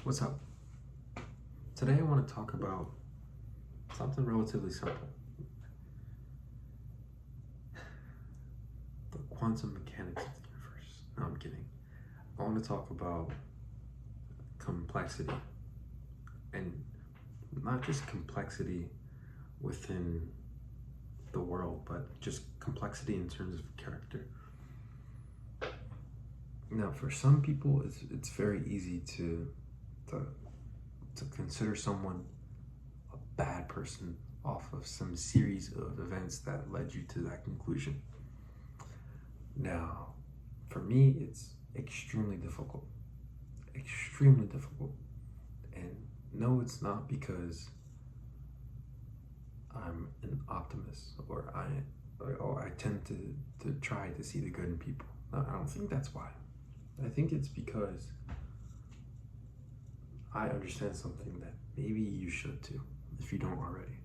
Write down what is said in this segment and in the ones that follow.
What's up? Today I want to talk about something relatively simple. The quantum mechanics of the universe. No, I'm kidding. I want to talk about complexity. And not just complexity within the world, but just complexity in terms of character. Now, for some people, it's very easy to consider someone a bad person off of some series of events that led you to that conclusion. Now, for me, it's extremely difficult. Extremely difficult. And no, it's not because I'm an optimist or I tend to try to see the good in people. No, I don't think that's why. I think it's because I understand something that maybe you should too, if you don't already.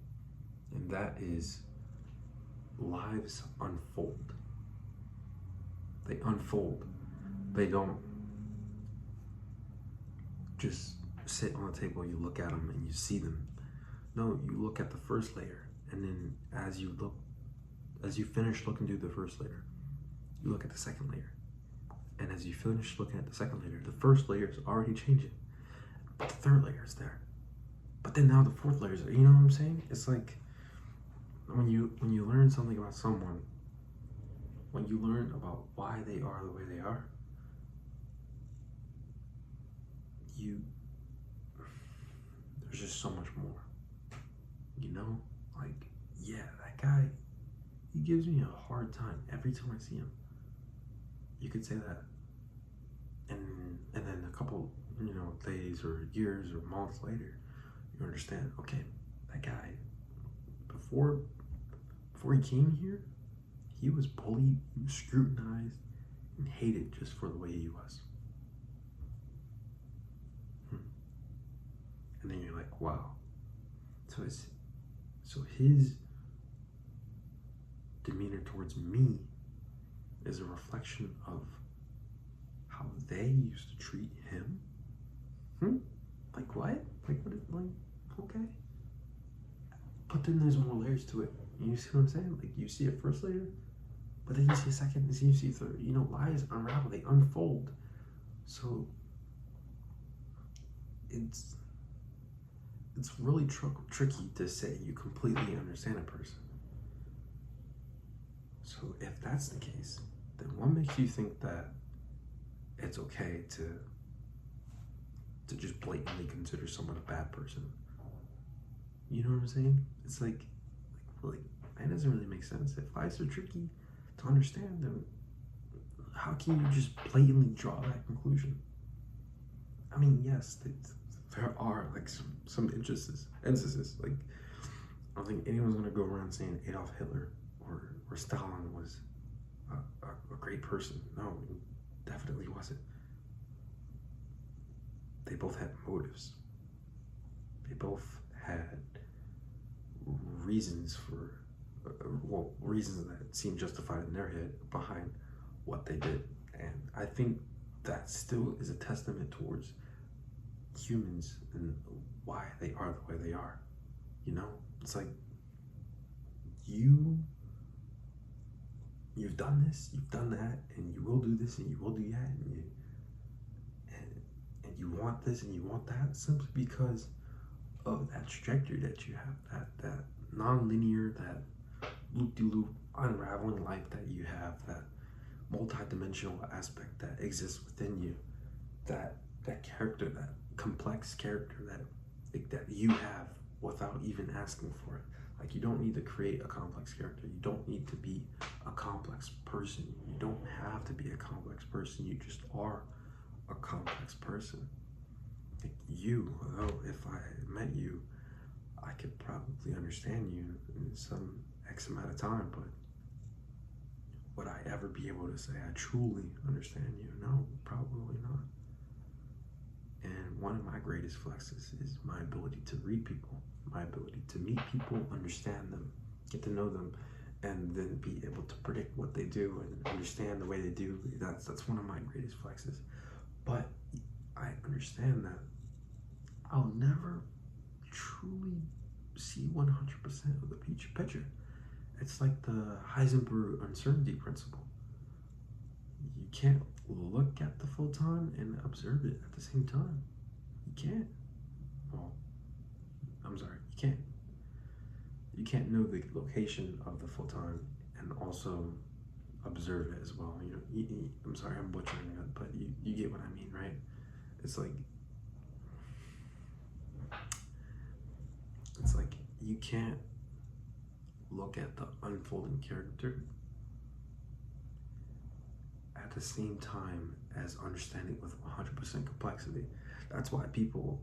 And that is lives unfold. They unfold. They don't just sit on the table, you look at them and you see them. No, you look at the first layer, and then as you finish looking through the first layer, you look at the second layer. And as you finish looking at the second layer, the first layer is already changing. But the third layer is there. But then now the fourth layer is there. You know what I'm saying? It's like when you learn something about someone, when you learn about why they are the way they are, there's just so much more. You know? Like, yeah, that guy, he gives me a hard time every time I see him. You could say that. And then a couple, days or years or months later, you understand, okay, that guy, before he came here, he was bullied, he was scrutinized, and hated just for the way he was. And then you're like, wow. So his demeanor towards me is a reflection of how they used to treat him. Like what? Okay. But then there's more layers to it. You see what I'm saying? Like, you see a first layer, but then you see a second, and you see a third. Lies unravel, they unfold. So it's really tricky to say you completely understand a person. So if that's the case, then what makes you think that it's okay to just blatantly consider someone a bad person? You know what I'm saying? It's like that doesn't really make sense. If lies are tricky to understand, then how can you just blatantly draw that conclusion? I mean, yes, there are like some instances. Like, I don't think anyone's gonna go around saying Adolf Hitler or Stalin was a great person. No, he definitely wasn't. They both had motives. They both had reasons reasons that seemed justified in their head behind what they did. And I think that still is a testament towards humans and why they are the way they are. It's like you've done this, you've done that, and you will do this and you will do that, and you want this and you want that, simply because of that trajectory that you have, that non-linear, that loop-de-loop unraveling life that you have, that multi-dimensional aspect that exists within you, that character, that complex character that you have without even asking for it. Like, you don't need to create a complex character. You don't need to be a complex person. You don't have to be a complex person. You just are a complex person. Like you, though, if I met you, I could probably understand you in some X amount of time, but would I ever be able to say I truly understand you? No, probably not. And one of my greatest flexes is my ability to read people, my ability to meet people, understand them, get to know them, and then be able to predict what they do and understand the way they do. That's one of my greatest flexes. But I understand that I'll never truly see 100% of the picture. It's like the Heisenberg uncertainty principle. You can't look at the photon and observe it at the same time. You can't. Well, I'm sorry, you can't. You can't know the location of the photon and also observe it as well. I'm sorry, I'm butchering it, but you get what I mean, right? It's like you can't look at the unfolding character at the same time as understanding with 100% complexity. That's why people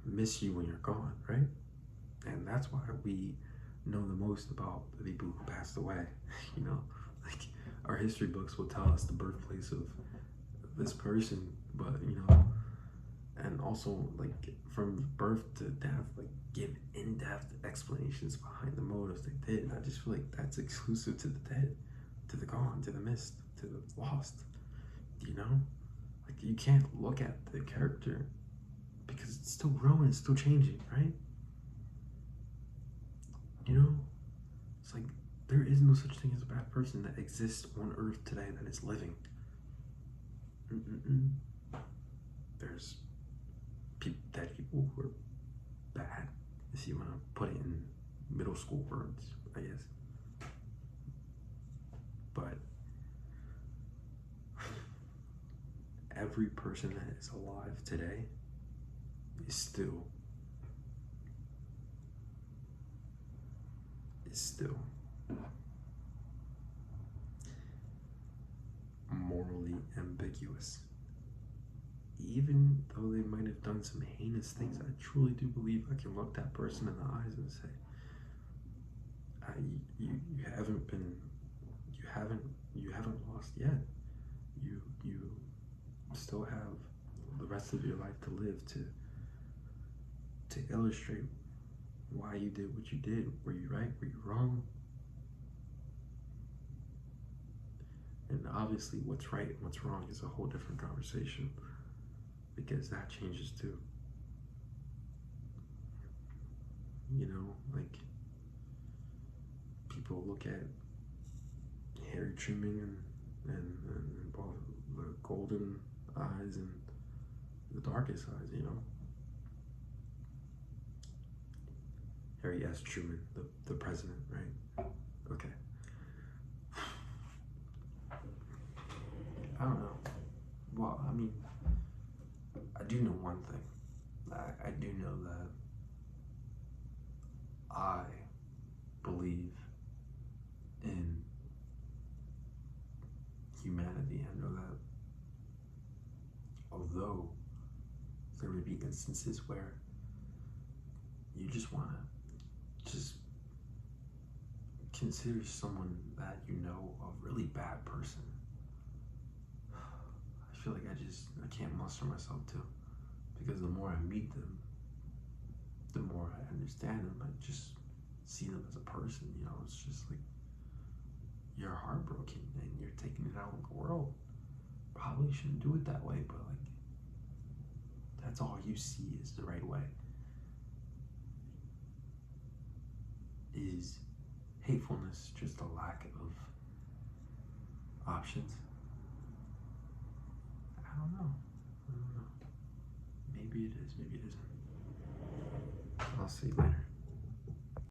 miss you when you're gone, right? And that's why we know the most about the people who passed away. Like our history books will tell us the birthplace of this person, but and also like from birth to death, like give in-depth explanations behind the motives they did. I just feel like that's exclusive to the dead, to the gone, to the missed, to the lost. Like you can't look at the character because it's still growing, it's still changing, right? It's like there is no such thing as a bad person that exists on Earth today that is living. There's dead people who are bad, if you want to put it in middle school words, I guess. But every person that is alive today is still morally ambiguous. Even though they might have done some heinous things, I truly do believe I can look that person in the eyes and say, you haven't lost yet. You still have the rest of your life to live to illustrate why you did what you did. Were you right? Were you wrong? And obviously what's right and what's wrong is a whole different conversation, because that changes too. Like people look at hair trimming and both the golden eyes and the darkest eyes, Harry S. Truman, the president, right? Okay. I don't know. Well, I mean, I do know one thing. I do know that I believe in humanity. I know that although there would be instances where you just want to just consider someone that a really bad person, I feel like I can't muster myself to, because the more I meet them, the more I understand them. I just see them as a person. It's just like you're heartbroken and you're taking it out on the world. Probably shouldn't do it that way, but like that's all you see is the right way. Is hatefulness just a lack of options? I don't know. Maybe it is, maybe it isn't. I'll see you later.